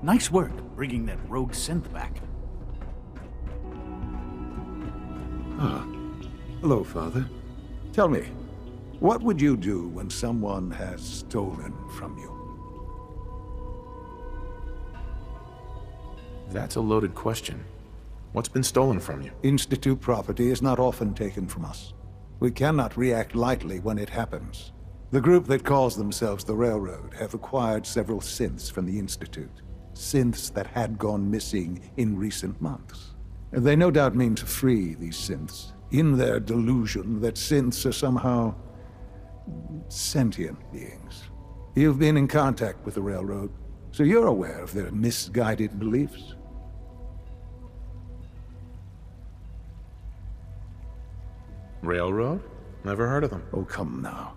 Nice work bringing that rogue synth back. Ah. Hello, Father. Tell me, what would you do when someone has stolen from you? That's a loaded question. What's been stolen from you? Institute property is not often taken from us. We cannot react lightly when it happens. The group that calls themselves the Railroad have acquired several synths from the Institute. Synths that had gone missing in recent months. They no doubt mean to free these synths, in their delusion that synths are somehow sentient beings. You've been in contact with the Railroad, so you're aware of their misguided beliefs. Railroad? Never heard of them. Oh, come now.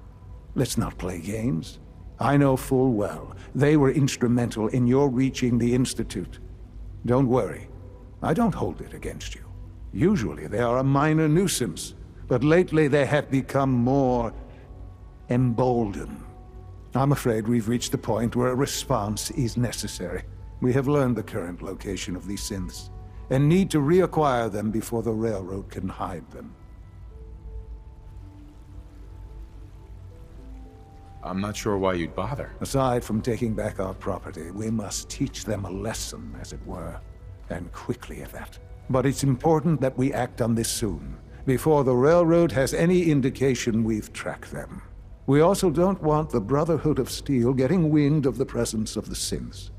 Let's not play games. I know full well they were instrumental in your reaching the Institute. Don't worry. I don't hold it against you. Usually they are a minor nuisance, but lately they have become more emboldened. I'm afraid we've reached the point where a response is necessary. We have learned the current location of these synths, and need to reacquire them before the Railroad can hide them. I'm not sure why you'd bother. Aside from taking back our property, we must teach them a lesson, as it were, and quickly at that. But it's important that we act on this soon, before the Railroad has any indication we've tracked them. We also don't want the Brotherhood of Steel getting wind of the presence of the synths.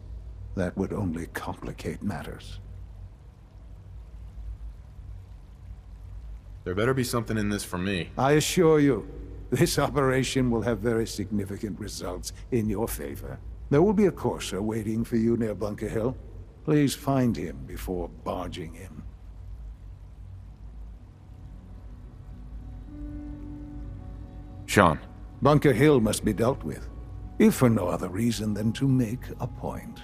That would only complicate matters. There better be something in this for me. I assure you, this operation will have very significant results in your favor. There will be a courser waiting for you near Bunker Hill. Please find him before barging in. Sean. Bunker Hill must be dealt with, if for no other reason than to make a point.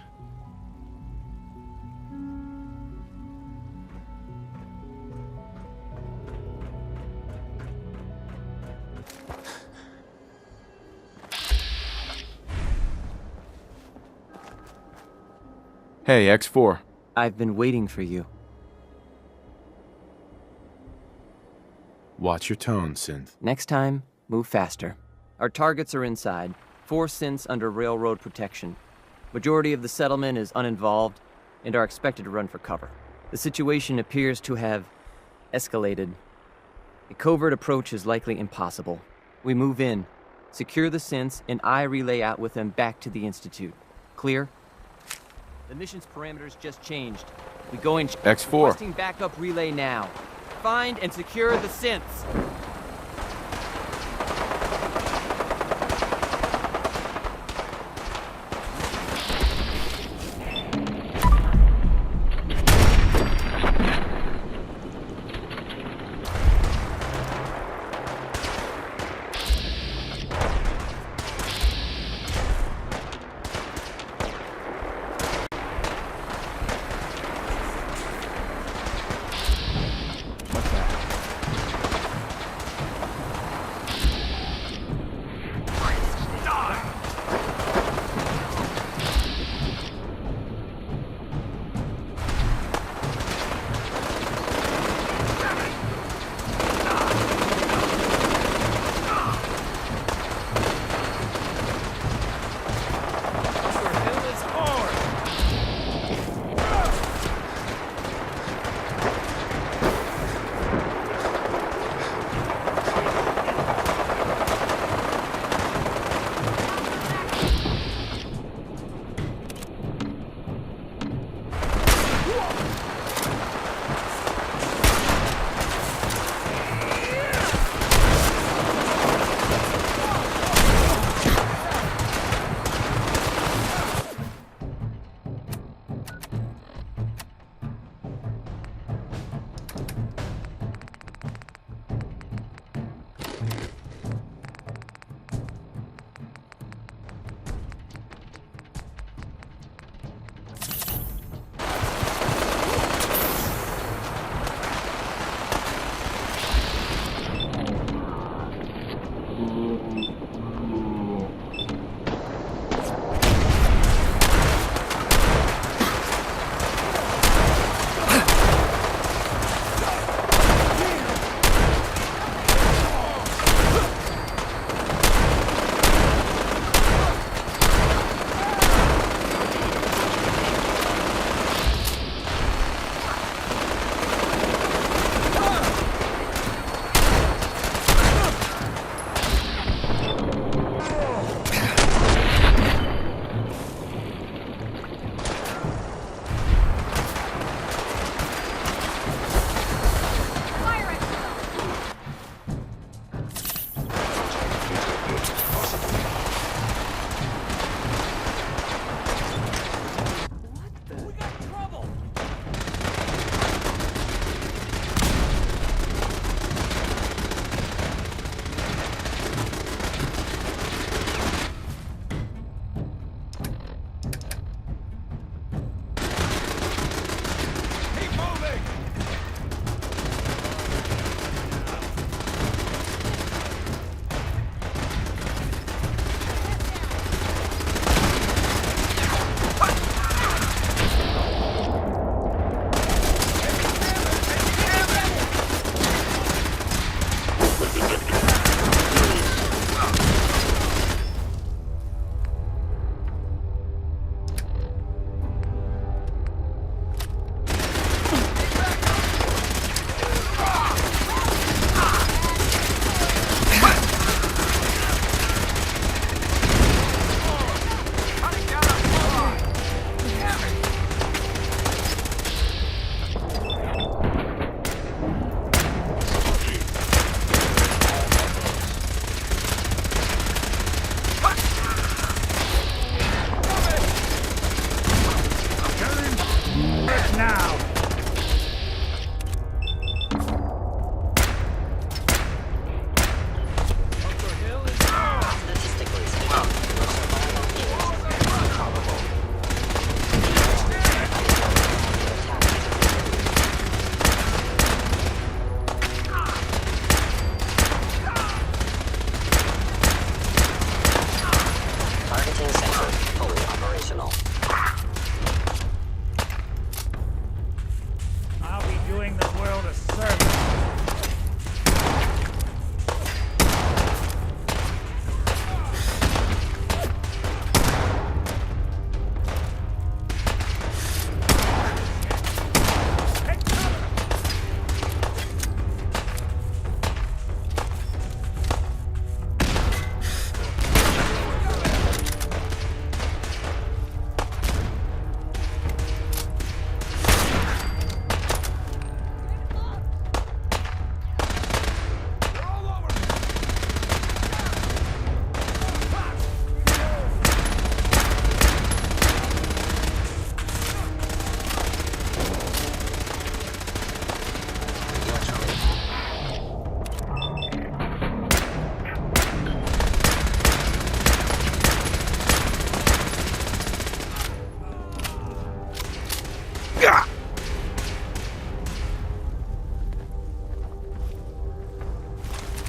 Hey, X4. I've been waiting for you. Watch your tone, Synth. Next time, move faster. Our targets are inside. 4 synths under Railroad protection. Majority of the settlement is uninvolved and are expected to run for cover. The situation appears to have escalated. A covert approach is likely impossible. We move in, secure the synths, and I relay out with them back to the Institute. Clear? The mission's parameters just changed. We go in. X4. Requesting backup relay now. Find and secure the synths.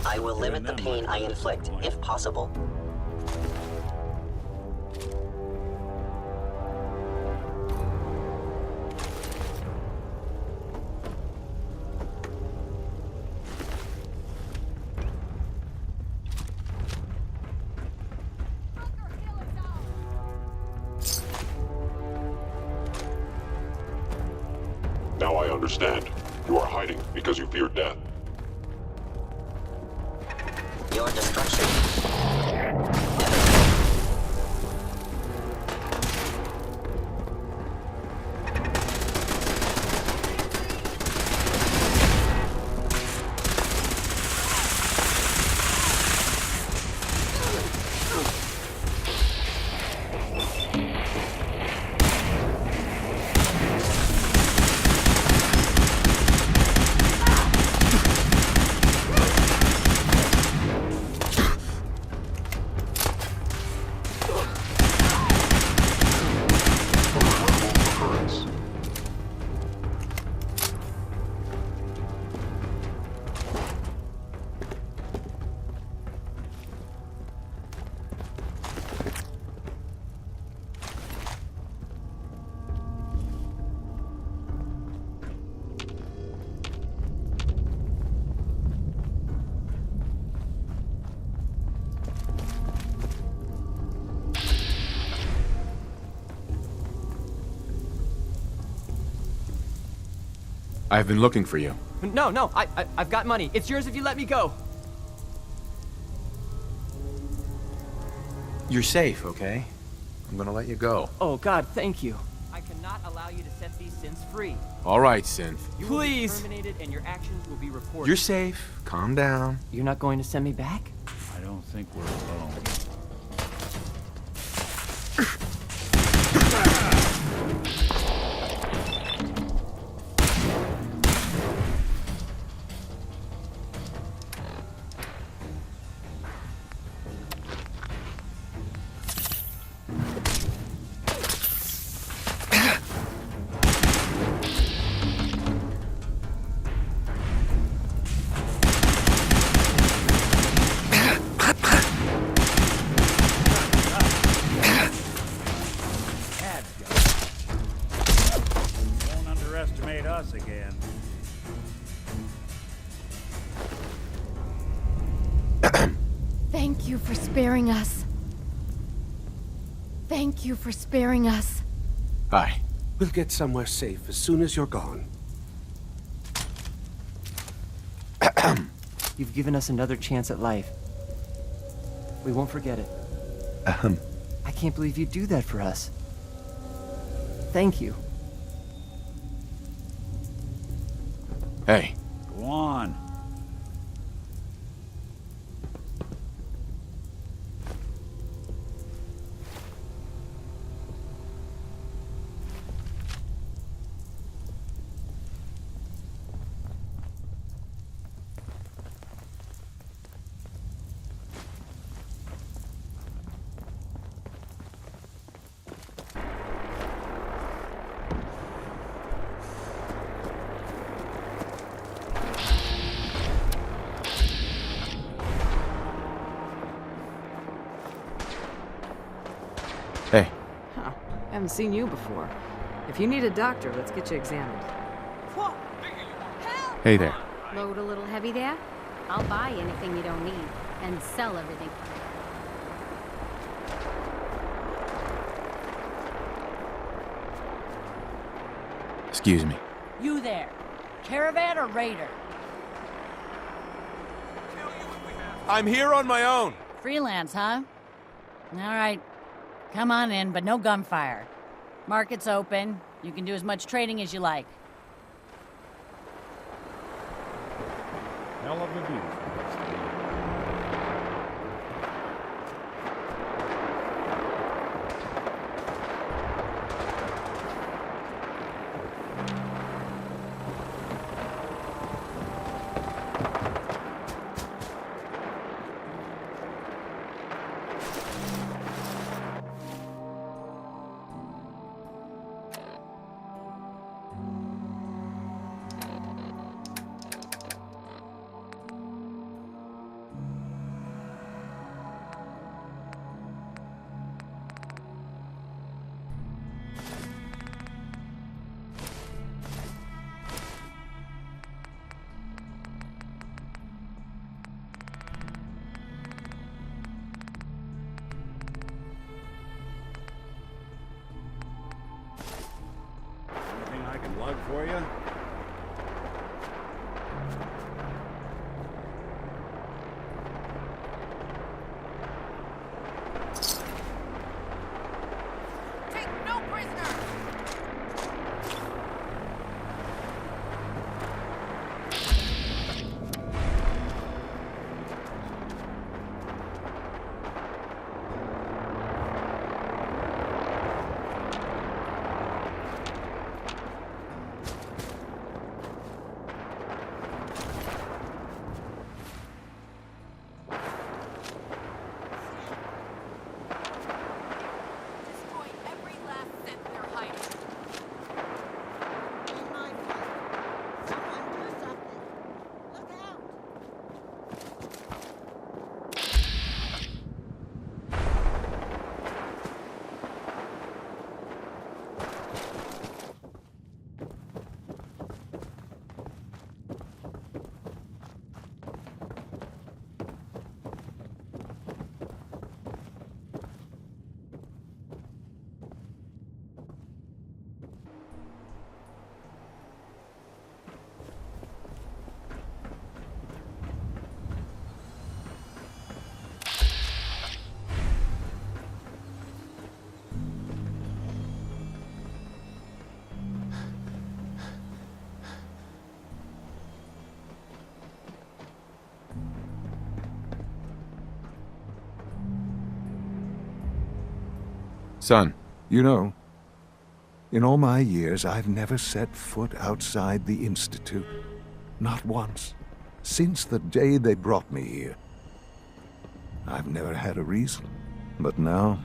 I will limit the pain I inflict, if possible. Now I understand. You are hiding because you fear death. Your destruction. I've been looking for you. No, I've got money. It's yours if you let me go. You're safe, okay? I'm gonna let you go. Oh, God, thank you. I cannot allow you to set these synths free. All right, Synth. You will be terminated and your actions will be reported. You're safe. Calm down. You're not going to send me back? I don't think we're alone. Don't underestimate us again. Thank you for sparing us. Thank you for sparing us. Hi. We'll get somewhere safe as soon as you're gone. You've given us another chance at life. We won't forget it. I can't believe you'd do that for us. Thank you. Hey. Go on. Hey. Huh. Haven't seen you before. If you need a doctor, let's get you examined. Hey there. Load a little heavy there? I'll buy anything you don't need and sell everything. Excuse me. You there. Caravan or Raider? I'm here on my own. Freelance, huh? All right. Come on in, but no gunfire. Market's open. You can do as much trading as you like. Hell of a view. Mug for you? Take no prisoners! Son. You know, in all my years, I've never set foot outside the Institute. Not once. Since the day they brought me here. I've never had a reason. But now,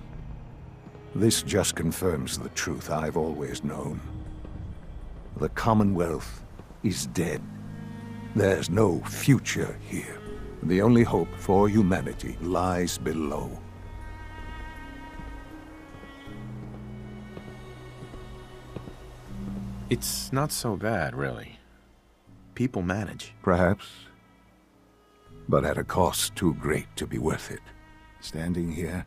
this just confirms the truth I've always known. The Commonwealth is dead. There's no future here. The only hope for humanity lies below. It's not so bad, really. People manage. Perhaps. But at a cost too great to be worth it. Standing here,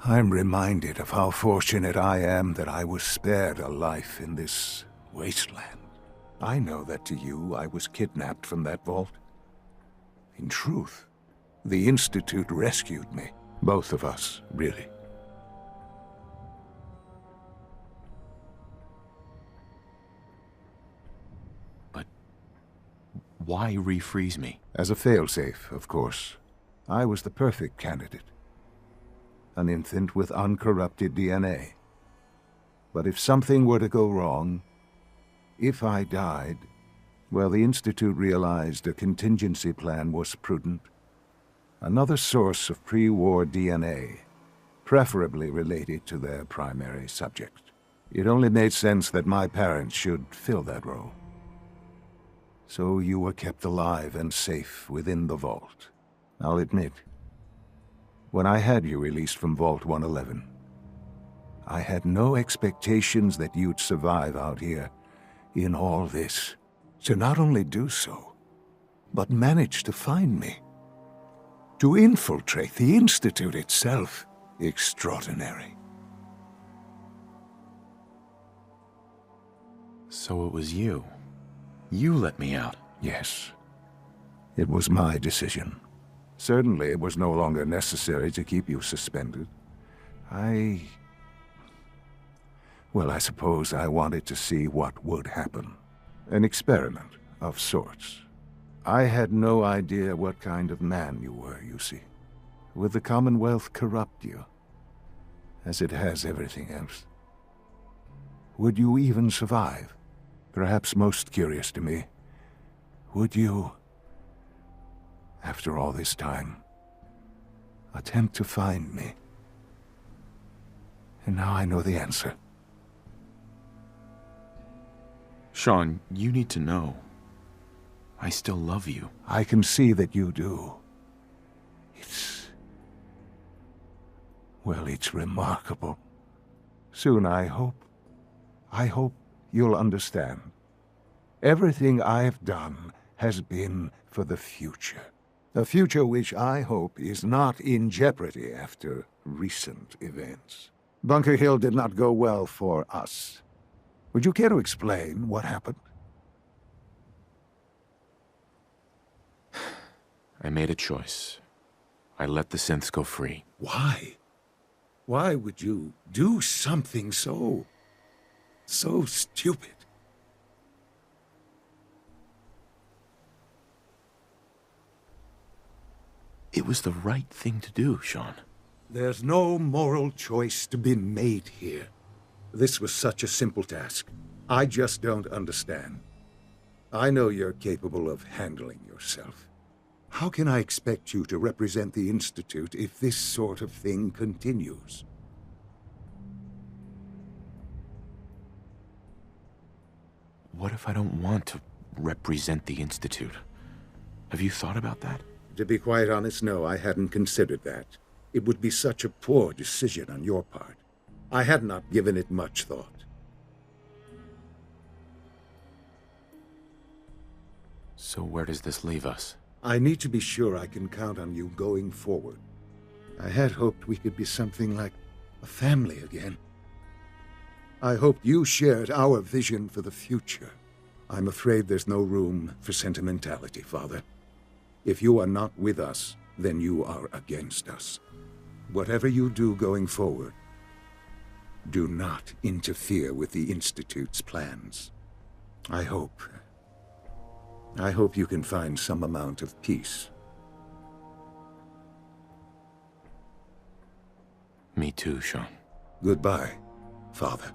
I'm reminded of how fortunate I am that I was spared a life in this wasteland. I know that to you, I was kidnapped from that vault. In truth, the Institute rescued me. Both of us, really. Why refreeze me? As a failsafe, of course. I was the perfect candidate. An infant with uncorrupted DNA. But if something were to go wrong, if I died, well, the Institute realized a contingency plan was prudent. Another source of pre-war DNA, preferably related to their primary subject. It only made sense that my parents should fill that role. So you were kept alive and safe within the vault. I'll admit, when I had you released from Vault 111, I had no expectations that you'd survive out here in all this. To not only do so, but manage to find me. To infiltrate the Institute itself. Extraordinary. So it was you. You let me out. Yes. It was my decision. Certainly it was no longer necessary to keep you suspended. Well, I suppose I wanted to see what would happen. An experiment of sorts. I had no idea what kind of man you were, you see. Would the Commonwealth corrupt you? As it has everything else? Would you even survive? Perhaps most curious to me, would you, after all this time, attempt to find me? And now I know the answer. Sean, you need to know. I still love you. I can see that you do. Well, it's remarkable. Soon, I hope you'll understand. Everything I've done has been for the future. A future which I hope is not in jeopardy after recent events. Bunker Hill did not go well for us. Would you care to explain what happened? I made a choice. I let the synths go free. Why? Why would you do something so stupid? It was the right thing to do, Sean. There's no moral choice to be made here. This was such a simple task. I just don't understand. I know you're capable of handling yourself. How can I expect you to represent the Institute if this sort of thing continues? What if I don't want to represent the Institute? Have you thought about that? To be quite honest, no, I hadn't considered that. It would be such a poor decision on your part. I had not given it much thought. So where does this leave us? I need to be sure I can count on you going forward. I had hoped we could be something like a family again. I hoped you shared our vision for the future. I'm afraid there's no room for sentimentality, Father. If you are not with us, then you are against us. Whatever you do going forward, do not interfere with the Institute's plans. I hope you can find some amount of peace. Me too, Sean. Goodbye, Father.